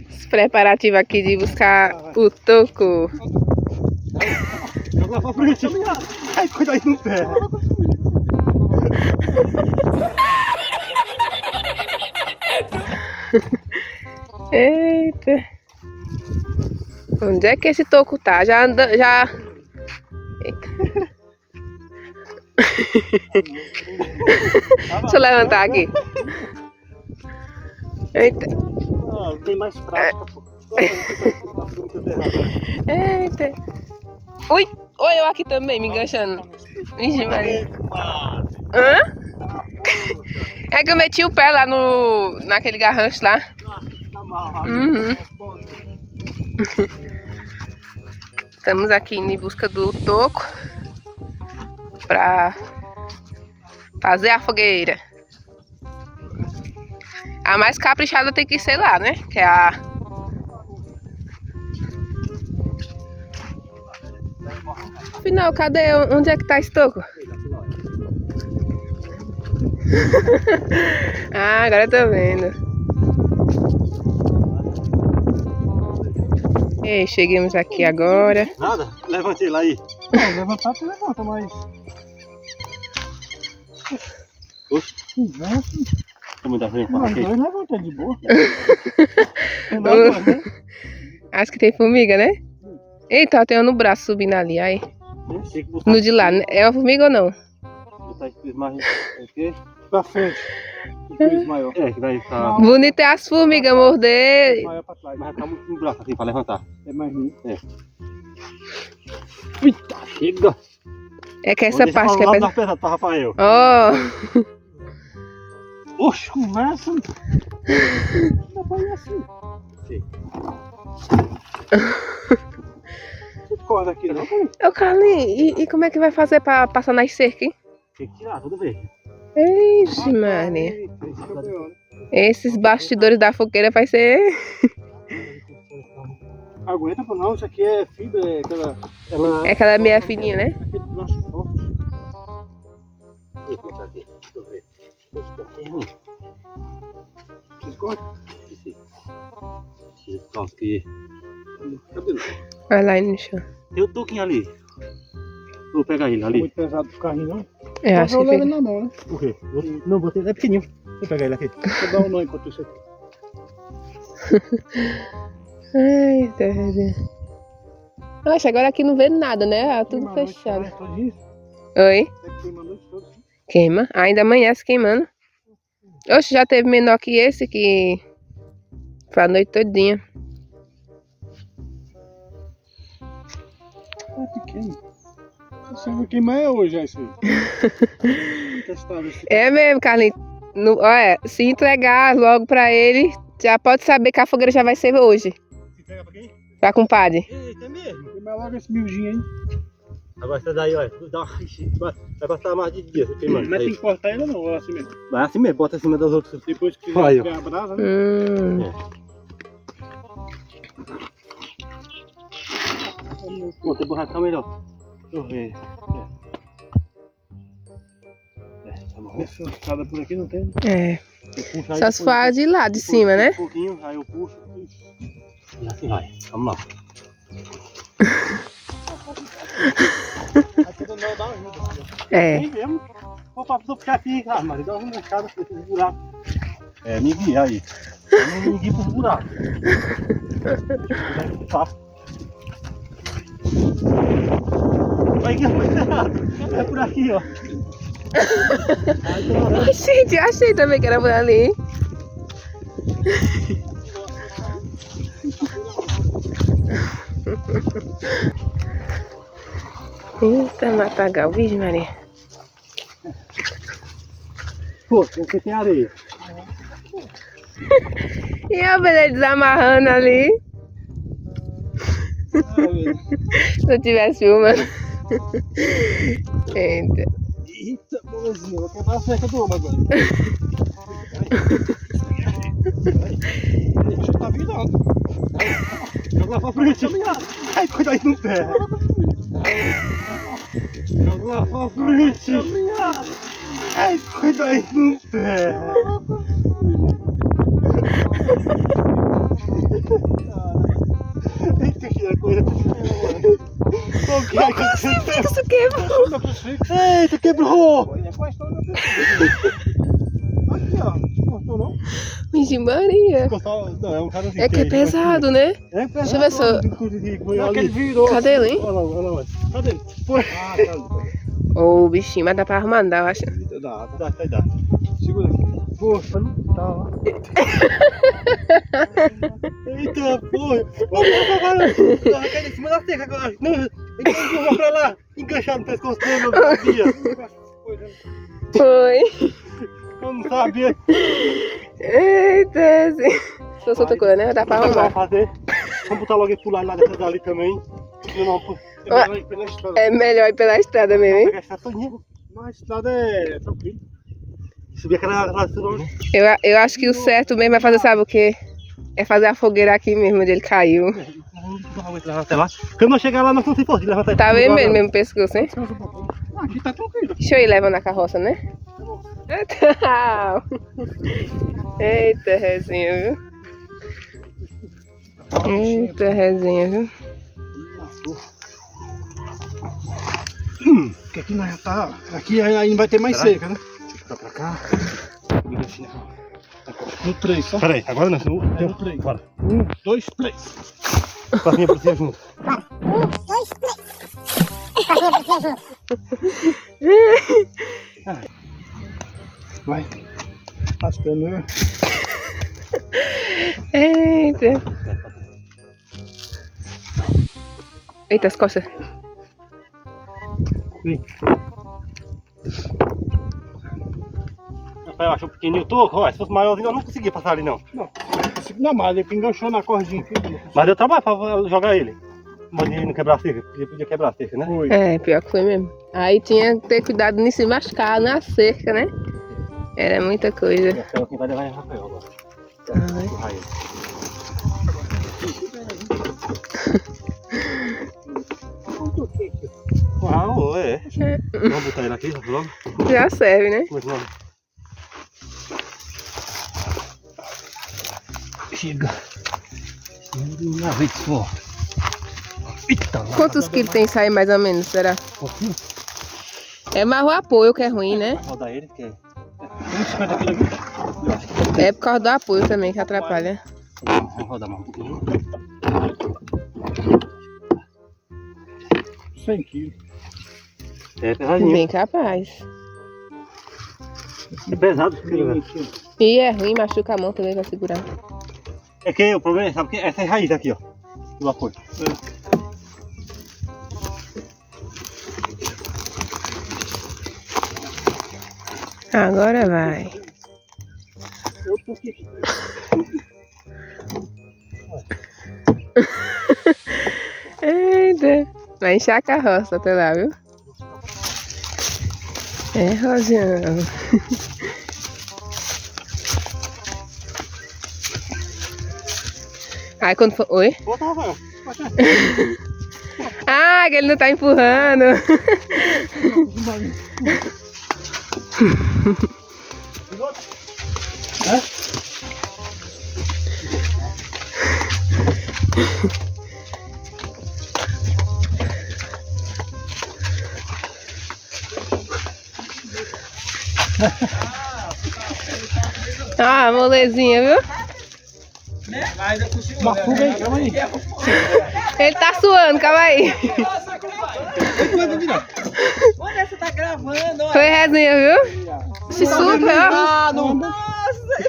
Os preparativos aqui de buscar o toco. Joga lá pra frente. Ai, cuidado aí no pé. Eita. Onde é que esse toco tá? Já anda, já... Eita. Deixa eu levantar aqui. Eita. Ah, tem mais prática, pô. Eita. Ui, oi, eu aqui também, me enganchando. Vixe, Maria. Hã? É que eu meti o pé lá naquele garrancho lá. Uhum. Estamos aqui em busca do toco pra fazer a fogueira. A mais caprichada tem que ser lá, né? Que é a... Afinal, cadê? Onde é que tá esse toco? Ah, agora eu tô vendo. Ei, chegamos aqui agora. Nada? Levante ele aí. Não, levantar tu levanta, mas... Oxe. Como dá frente para aqui? Não, levanta de boa. Acho que tem formiga, né? Eita, tem uma no braço subindo ali, aí. No de lá, né? É uma formiga ou não? Botar esse mais aqui pra frente. Maior. É, que vai ficar... Bonito é as formigas morder. Maior pra trás. Mas vai ficar muito no braço aqui pra levantar. É mais ruim. É. Eita, chega! É que essa parte que é pesada. Pesado pra Rafael. Oh! Oxe, conversa! Dá pra ir assim. Sim. Corda aqui, não? Ô, Carlinhos, e como é que vai fazer pra passar nas cercas, hein? Tem que tirar, tudo bem. Ixi, Maria. Esses bastidores da fogueira vai ser... Aguenta, pô, não, isso aqui é fibra, é aquela... É aquela meia fininha, né? Aquele troço forte. Deixa eu botar aqui, deixa eu ver. Esse aqui é ruim. Vocês cortam? Sim. Esse troço aqui. Cadê? Vai lá no chão. Tem o toquinho ali. Vou pegar ele ali. Muito pesado pro carrinho, não? É, acho que fica. Na mão, né? Por quê? Não, botei, é pequenininho. Vou pegar ele aqui. Vou dar um nó enquanto isso aqui. Ai, Deus. Nossa, agora aqui não vê nada, né? Ah, tudo fechado. Oi? Queima? Ainda amanhece queimando. Oxe, já teve menor que esse que foi a noite todinha. É pequeno. Você vai queimar é hoje, é isso aí. É mesmo, Carlinhos. Olha, se entregar logo pra ele, já pode saber que a fogueira já vai ser hoje. Se entrega pra quem? Pra compadre. Eita, é mesmo? Queimar logo esse miudinho aí. Agora essa daí, olha, vai passar mais de dia queimando. Mas tem que cortar ele ou não? Ou assim mesmo? Vai assim mesmo, bota acima das outras. Depois que tiver a brasa, né? Vou ter borracha melhor. Deixa eu ver. Tá bom. Essa escada por aqui não tem? É. Só se for de lá, de cima, né? Um pouquinho, aí eu puxo. E assim vai. Vamos lá. Aqui do meu dá ajuda. É. Tem mesmo. Vou pra pessoa ficar aqui. Ah, mas dá uma escada pra esses buracos. É, me guia aí. Eu não me guio pros buracos. Vai guiar mais errado. É por aqui, ó. Achei também que era por ali, hein? Eita, matagal, Virgem Maria. Pô, você tem areia. E a ovelha desamarrando ali. Se eu tivesse filmando. Eita. Eita, boazinha, vou quebrar a cerca do homem agora. Deixa eu tá virando. Joga lá pra frente. Ai, cuidado aí no pé. Joga lá pra frente. Ai, cuidado aí no pé. Isso quebrou. Eita, quebrou! Aqui, ó. Cortou, não? Vixe Maria. Não, é um cara assim. É que é pesado, né? É pesado. Deixa eu ver só. Não, que ele virou. Cadê ele, hein? Olha lá. Cadê ele? Foi. Ah, tá. Ô, bichinho, mas dá pra arrumar, não dá, eu acho. Dá. Segura aqui. Poxa, não tá. Eita, porra. Vai cair em cima da cerca agora. Não, vai pra lá. Enganchar no pescoço dele, eu não sabia. Foi. Eu não sabia. Eita, assim. Se fosse outra coisa, né? Dá pra arrumar. Fazer. Vamos botar logo ele pular lá dessa dali também. É melhor ir pela estrada mesmo, hein? Mas a estrada é tranquila. Subir aquela Eu acho que o certo mesmo é fazer, sabe o quê? É fazer a fogueira aqui mesmo, onde ele caiu. Até lá. Quando nós chegar lá, nós não se pode levantar. Tá vermelho mesmo o pescoço, hein? Aqui tá tranquilo. Deixa eu ir levando a carroça, né? Tchau! Eita, resinha, viu? Eita, resinha, viu? Porque aqui nós já tá. Aqui aí não vai ter mais seca, né? Tá pra cá. No 3, só. Peraí, agora não. É no 3. Bora. 1, 2, 3. Passinha pra você junto. 1, 2, 3. Passinha pra você junto. Vai. Rascando, né? Eita. Eita, as costas. Vem. Eu acho pequenininho o toco, ó. Se fosse maiorzinho eu não conseguia passar ali não. Não, mas ele enganchou na cordinha. Mas deu trabalho pra jogar ele. Mas ele não quebrar a cerca, podia quebrar a cerca, né? Foi. É, pior que foi mesmo. Aí tinha que ter cuidado de não se machucar na cerca, né? Era muita coisa. Então quem vai levar é o Rafael agora. Vai. Uau, é. Vamos botar ele aqui, logo. Já serve, né? Como é que não? Chega. Uma vez só. Eita, Quantos quilos tem isso aí, mais ou menos, será? pouquinho. É mais o apoio que é ruim, né? Vou rodar ele, que é. 50 quilos aqui. É por causa do apoio também que atrapalha. Vamos rodar mais um pouquinho. 100 quilos. É pesadinho. Bem capaz. É pesado. E é ruim, machuca a mão também pra segurar. É que o problema é, sabe que essa é a raiz aqui, ó. Do apoio. Agora vai. Eita. Vai encher a carroça até lá, viu? É, Rosiano. Aí quando for... Oi? Bota, Rafael. Ah, que ele não tá empurrando. Ah, molezinha, viu? Uma fuga aí, calma aí. Ele tá suando, calma aí. Olha, você tá gravando, ó. Foi resenha, viu? Se super, ó. Nossa,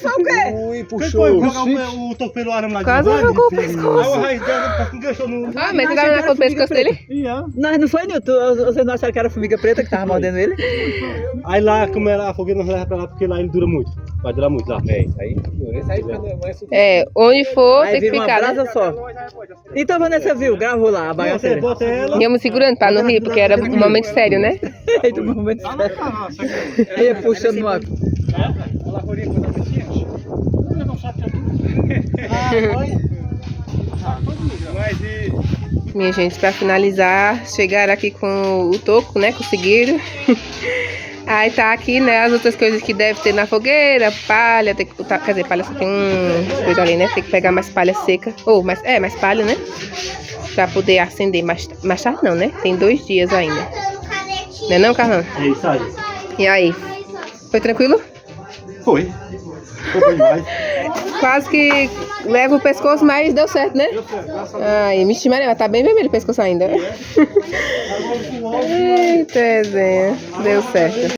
foi o quê? Ui, Quem foi jogar o toco pelo arame lá de Quase baixo? arrancou o Aí pescoço. o raiz dela enganchou no... Ah, mas você tava na ponta do pescoço dele? Não foi, Nilton? Vocês não acharam que era formiga preta que tava mordendo ele? Aí lá, como era a fogueira, nós leva pra lá, porque lá ele dura muito. Vai durar muito lá. É, isso aí. Esse aí É, onde for Aí tem que vira uma ficar, né? brasa só. Então, Vanessa viu, gravou lá a bagaceira. Bota ela. Íamos segurando pra não rir, porque era um momento sério, né? Aí do momento aí ia puxando no ar. Minha gente, pra finalizar, chegaram aqui com o toco, né? Conseguiram. Aí tá aqui, né, as outras coisas que deve ter na fogueira, palha, tem que botar, quer dizer, palha só tem coisa ali, né? Tem que pegar mais palha seca, ou mais palha, né? pra poder acender mais tarde não, né? Tem 2 dias ainda. Não é não, Carlão? É isso aí. E aí? Foi tranquilo? Foi. Foi demais. Quase que leva o pescoço, mas deu certo, né? Ai, Michi Maria, tá bem vermelho o pescoço ainda. Eita, Zé. Deu certo.